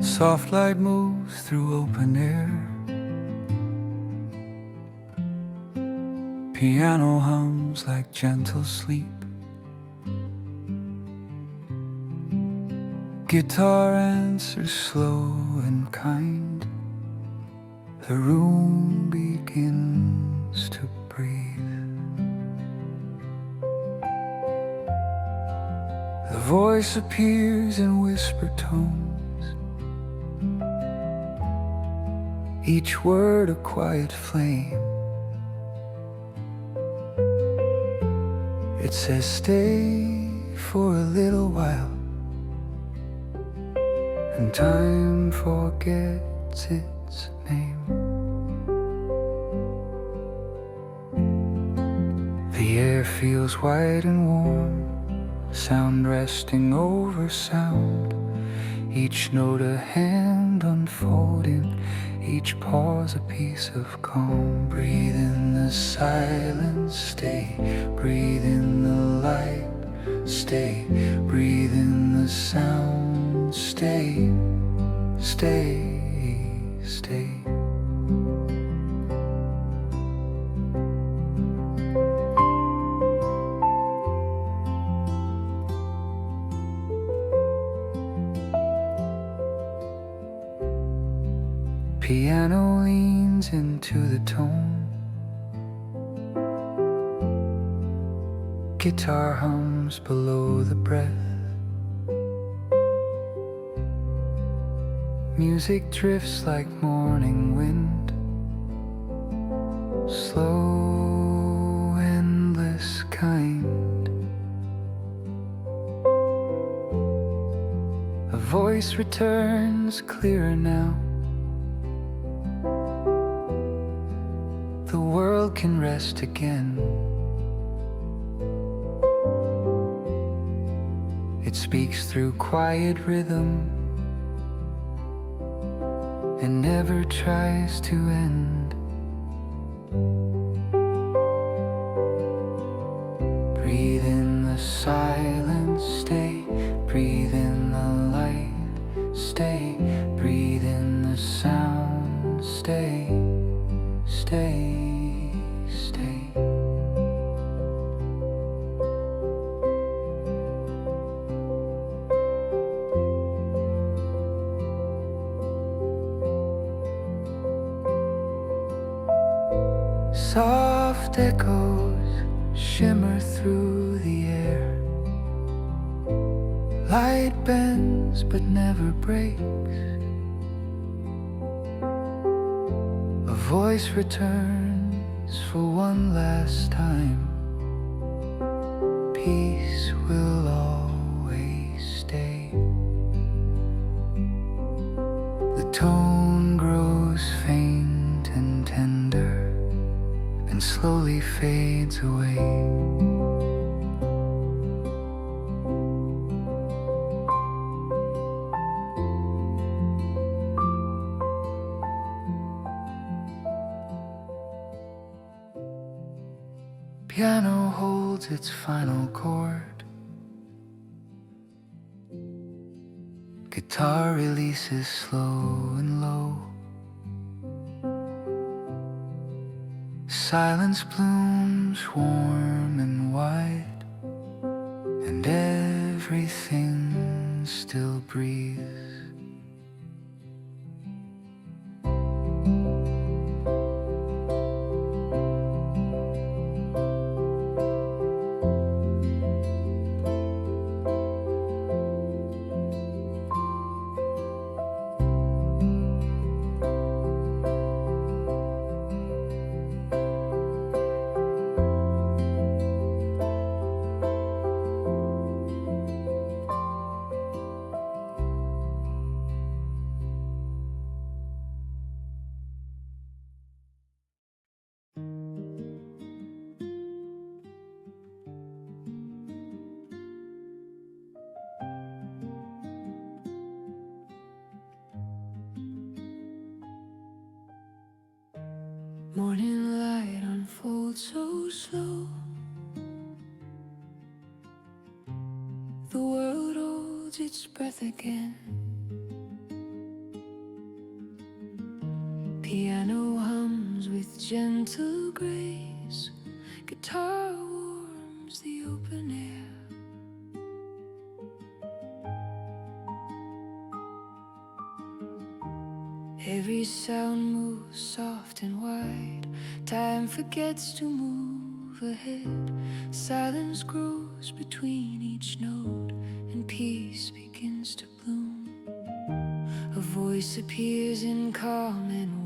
Soft light moves through open air. Piano hums like gentle sleep. Guitar answers slow and kind. The room begins to breathe. The voice appears in whisper tones, each word a quiet flame. It says stay for a little while, and time forgets its name. The air feels white and warm, sound resting over sound, each note a hand unfolding, each pause a piece of calm. Breathe in the silence, stay. Breathe in the light, stay. Breathe in the sound, stay. Stay, stay. Piano leans into the tone. Guitar hums below the breath. Music drifts like morning wind, slow, endless, kind. A voice returns clearer now. The world can rest again. It speaks through quiet rhythm and never tries to end. Breathe in the silence, stay. Breathe in the light, stay. Breathe in the sound, stay. Stay, stay. Soft echoes shimmer through the air. Light bends but never breaks. A voice returns for one last time. Peace will always stay. The tone grows faint and tender and slowly fades away. Piano holds its final chord. Guitar releases slow and low. Silence blooms warm and wide, and everything still breathes. Morning light unfolds so slow. The world holds its breath again. Piano hums with gentle grace, guitar warms the open air. Every sound moves soft and wide, time forgets to move ahead. Silence grows between each note, and peace begins to bloom. A voice appears in calm and warmth.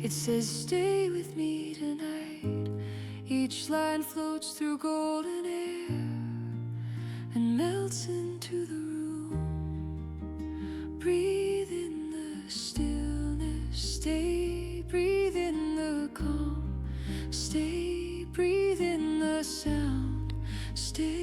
It says, stay with me tonight. Each line floats through golden air and melts into the room. Breathe in the stillness, stay, breathe in the calm, stay, breathe in the sound, stay,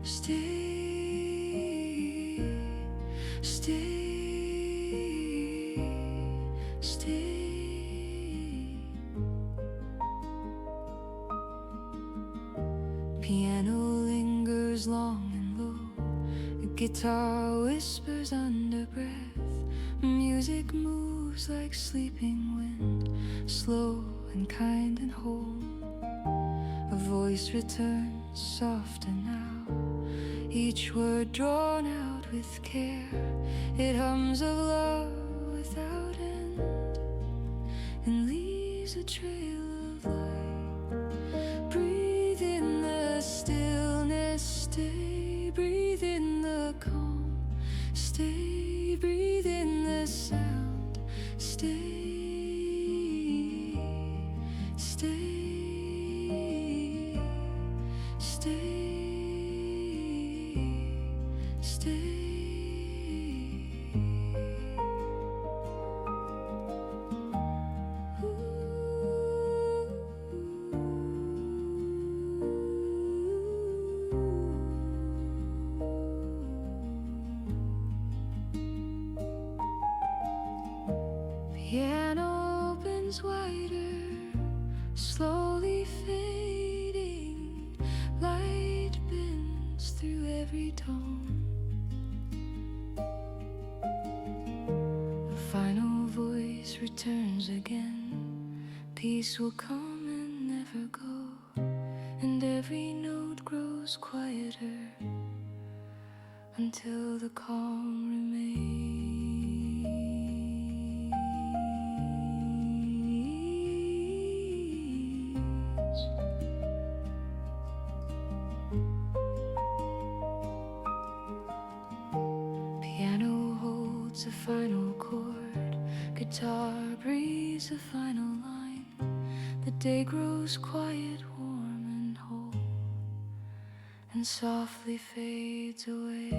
stay. Piano lingers long and low, the guitar whispers under breath. Music moves like sleeping wind, slow and kind and whole. A voice returns softer now, each word drawn out with care. It hums of love without end and leaves a trail of light. Breathe in the stillness, stay, breathe in the calm, stay, breathe in the sound, stay, stay, stay, stay. Piano opens wider, slowly fading. Light bends through every tone. The final voice returns again. Peace will come and never go, and every note grows quieter until the calm remains. Piano holds a final chord, guitar breathes a final line. The day grows quiet, warm and whole, and softly fades away.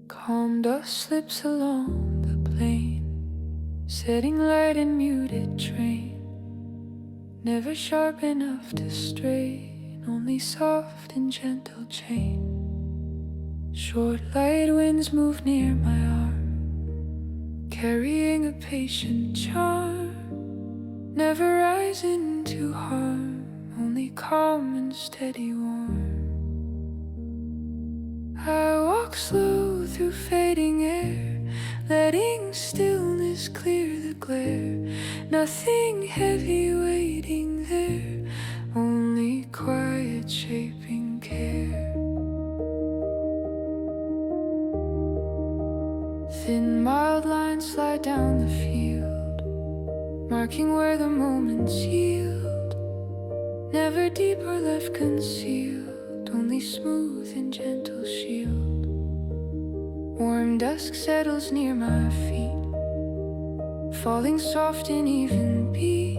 Calm dust slips along the plain, setting light in muted train. Never sharp enough to strain, only soft and gentle chain. Short light winds move near my arm, carrying a patient charm. Never rising to harm, only calm and steady warm. I walk slow through fading air, letting stillness clear the glare. Nothing heavy waiting there, only quiet shaping care. Thin mild lines slide down the field, marking where the moments yield. Never deep or left concealed, only smooth and gentle shield. Warm dusk settles near my feet, falling soft and even beat,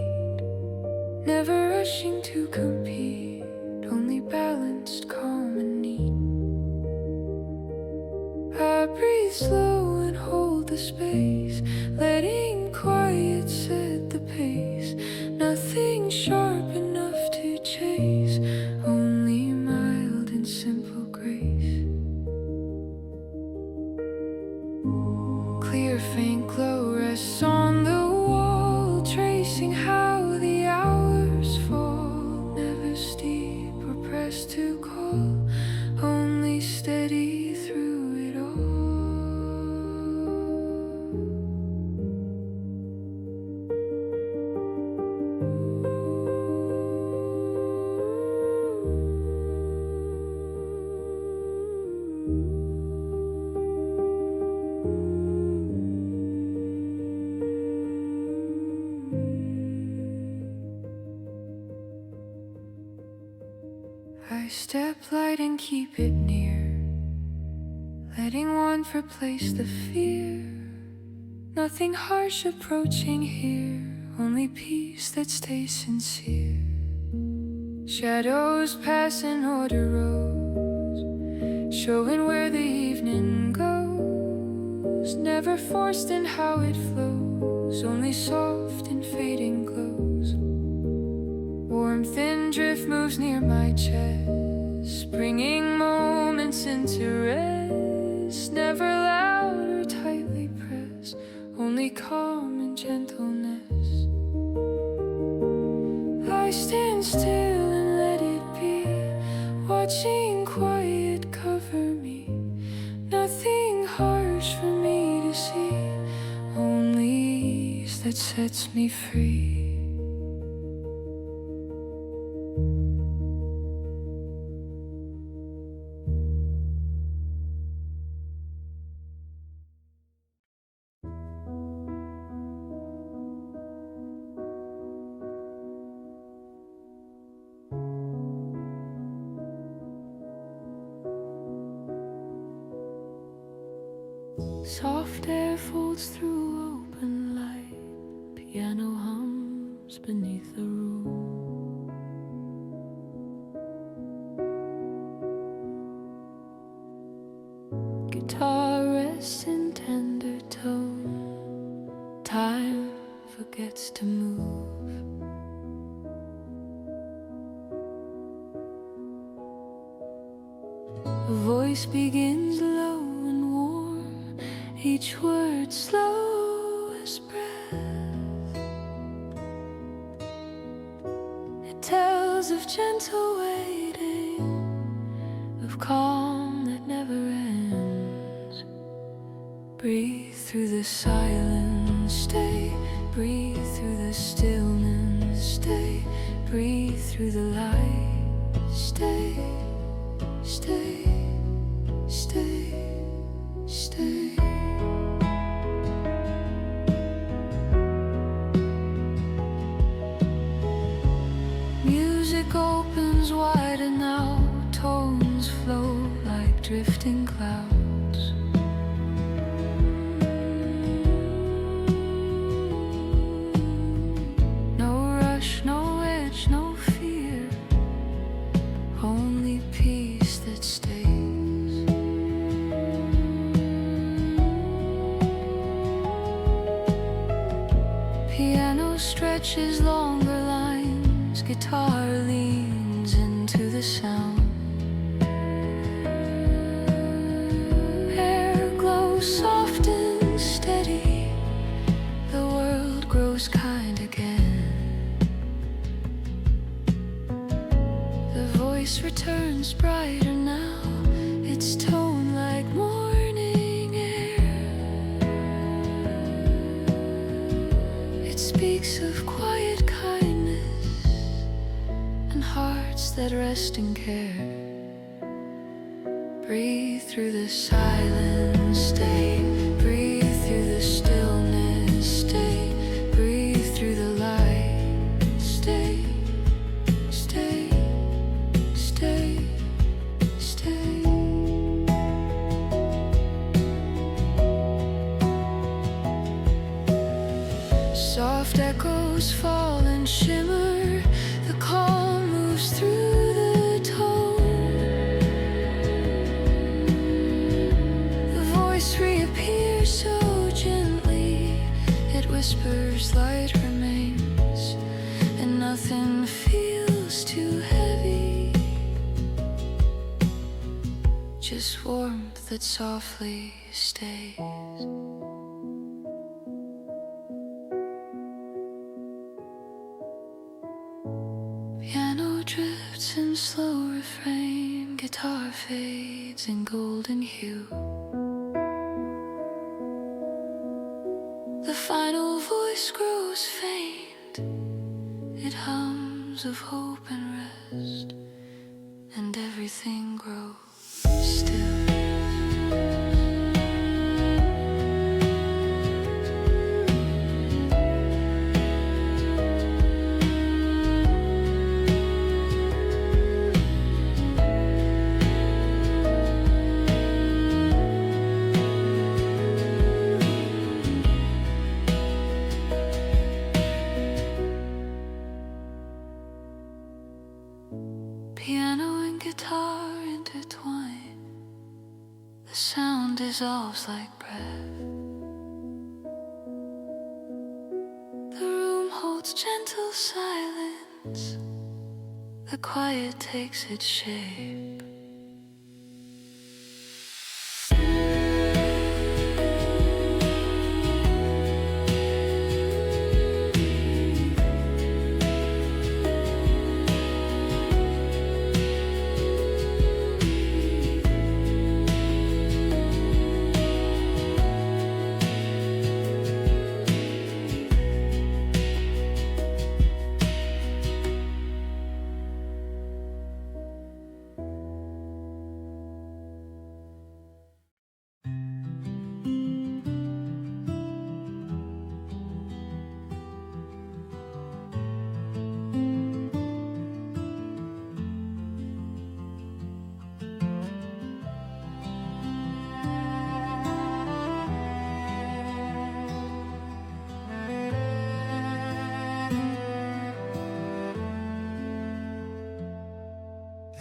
never rushing to compete, only balanced, calm and neat. I breathe slow and hold the space, letting quiet set the pace. Nothing sharp enough to chase, only mild and simple grace. Clear faint glow rests on the wall, tracing how the hours fall. Never steep or pressed to call, only steady through it all. I step light and keep it near, letting warmth replace the fear. Nothing harsh approaching here, only peace that stays sincere. Shadows pass in order rows, showing where the evening goes. Never forced in how it flows, only soft and fading glows. Warm thin drift moves near my chest, bringing moments into rest. Never loud or tightly pressed, only calm and gentleness. I stand still and let it be, watching quiet cover me. Nothing harsh for me to see, only ease that sets me free. Soft air folds through open light, piano hums beneath the room. Guitar rests in tender tone, time forgets to move. A voice begins low and warm, each word slow as breath. It tells of gentle waiting, of calm that never ends. Breathe through the silence, stay. Breathe through the stillness, stay. Breathe through the light, stay. Stay, stay, stay. Music opens wider now, tones flow like drifting clouds. No rush, no edge, no fear, only peace that stays. Piano stretches longer lines, guitar leans into the sound. Air glows soft and steady, the world grows kind again. The voice returns brighter now, its tone like morning air. It speaks of quiet kindness and hearts that rest in care. Breathe through the silence, stay. Breathe through the stillness, stay. Breathe through the light, stay. Stay, stay, stay. Soft echoes fall and shimmer. The calm moves through the tone. The voice reappears so gently. It whispers, light remains, and nothing feels too heavy. Just warmth that softly stays. Piano drifts in slow refrain, guitar fades in golden hue. The final voice grows faint, it hums of hope and rest, and everything grows still. Piano and guitar intertwine. The sound dissolves like breath. The room holds gentle silence. The quiet takes its shape.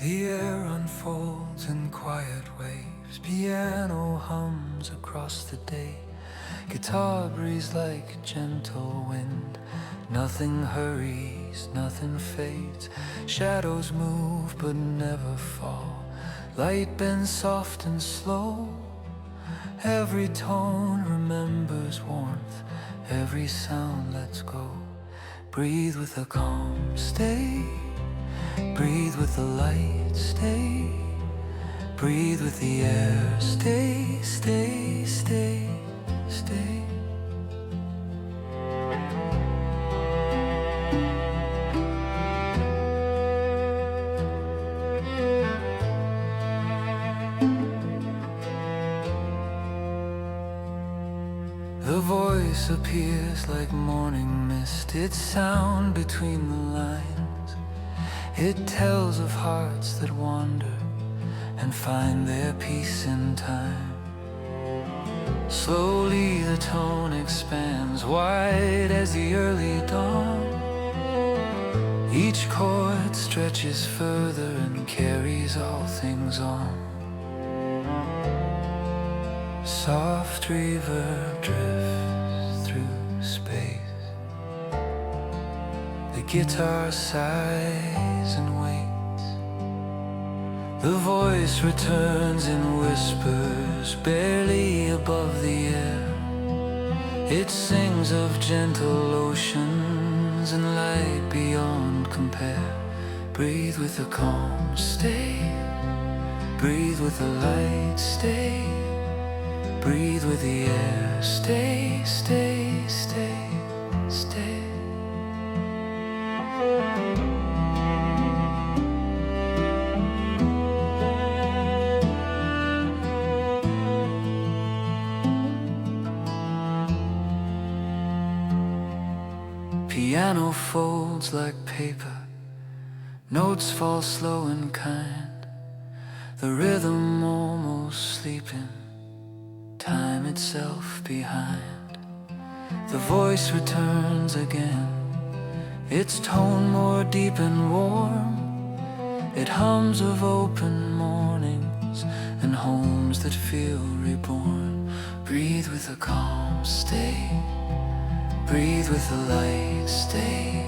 The air unfolds in quiet waves. Piano hums across the day. Guitar breathes like a gentle wind. Nothing hurries, nothing fades. Shadows move but never fall. Light bends soft and slow. Every tone remembers warmth. Every sound lets go. Breathe with a calm stay. Breathe with the light, stay. Breathe with the air, stay, stay, stay, stay. The voice appears like morning mist. Its sound between the lines. It tells of hearts that wander and find their peace in time. Slowly the tone expands, wide as the early dawn. Each chord stretches further and carries all things on. Soft reverb drifts through space. The guitar sighs and waits. The voice returns in whispers, barely above the air. It sings of gentle oceans and light beyond compare. Breathe with a calm stay. Breathe with the light, stay. Breathe with the air, stay, stay, stay, stay. Piano folds like paper. Notes fall slow and kind. The rhythm almost sleeping. Time itself behind. the voice returns again, its tone more deep and warm. It hums of open mornings and homes that feel reborn. Breathe with a calm, stay. Breathe with the light, stay.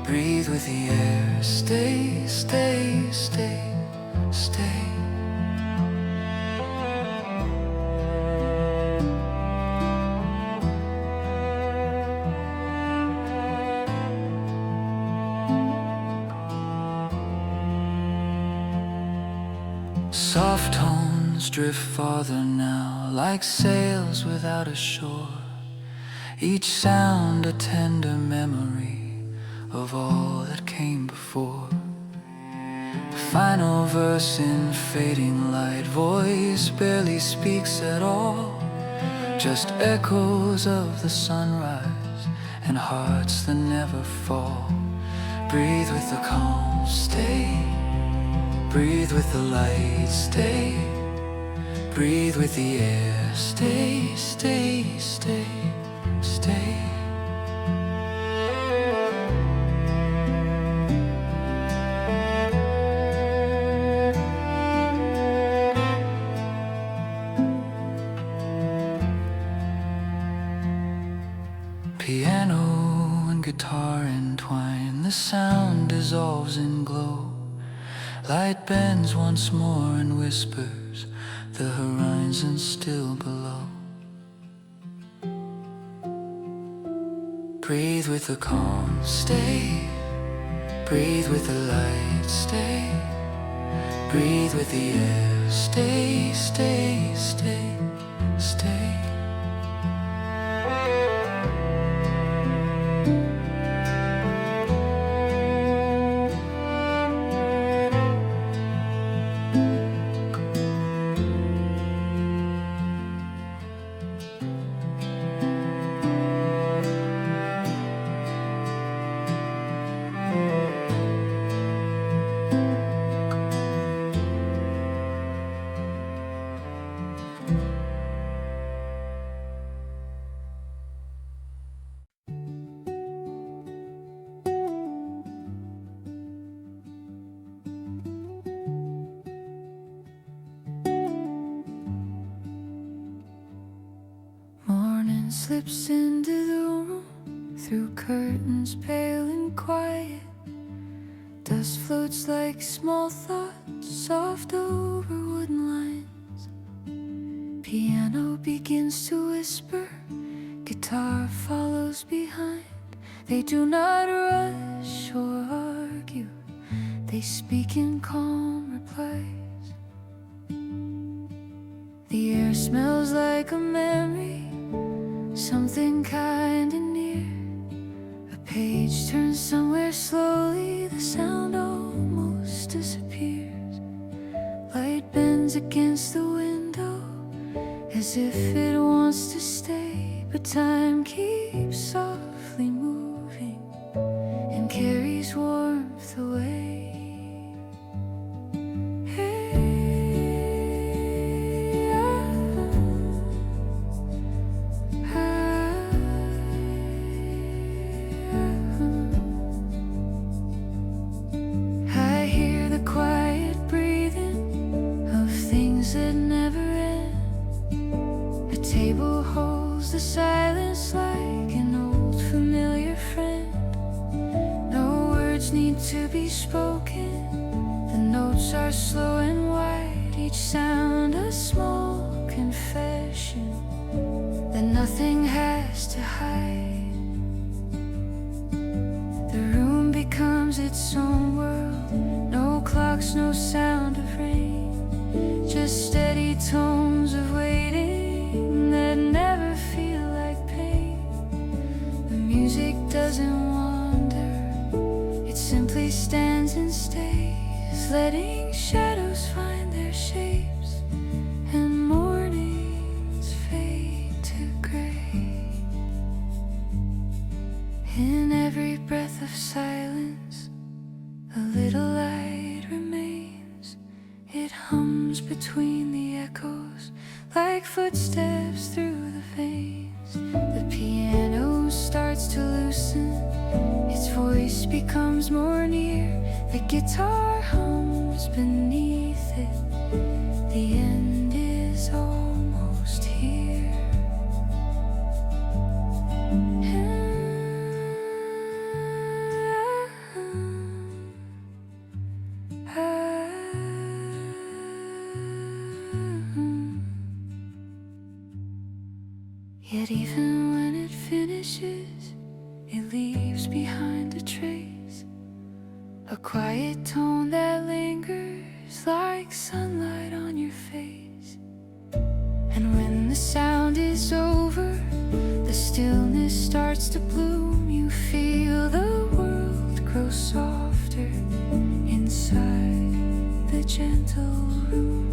Breathe with the air, stay, stay, stay, stay. Soft tones drift farther now, like sails without a shore. Each sound a tender memory of all that came before. The final verse in fading light, voice barely speaks at all. Just echoes of the sunrise and hearts that never fall. Breathe with the calm, stay. Breathe with the light, stay. Breathe with the air, stay, stay, stay, stay. Piano and guitar entwine, the sound dissolves in glow. Light bends once more and whispers, the horizon still below. Breathe with the calm, stay. Breathe with the light, stay. Breathe with the air, stay, stay, stay, stay. Slips into the room through curtains pale and quiet. Dust floats like small thoughts, soft over wooden lines. Piano begins to whisper, guitar follows behind. They do not rush or argue, they speak in calm replies. The air smells like a memory, something kind and near. A page turns somewhere slowly, the sound almost disappears. Light bends against the window as if it wants to stay, but time keeps softly moving and carries warmth away. The silence like an old familiar friend. No words need to be spoken. The notes are slow and wide, each sound a small confession that nothing has to hide. The room becomes its own world. No clocks, no sound of rain, just steady tones of waiting that never feel like pain. The music doesn't wander, it simply stands and stays, letting shadows find their shapes and mornings fade to gray. In every breath of silence, a little light remains. It hums between the echoes like footsteps through the veins. The piano starts to loosen, its voice becomes more near. The guitar hums beneath it. The end is almost here. Yet even when it finishes, it leaves behind a trace, a quiet tone that lingers like sunlight on your face. And when the sound is over, the stillness starts to bloom. You feel the world grow softer inside the gentle room.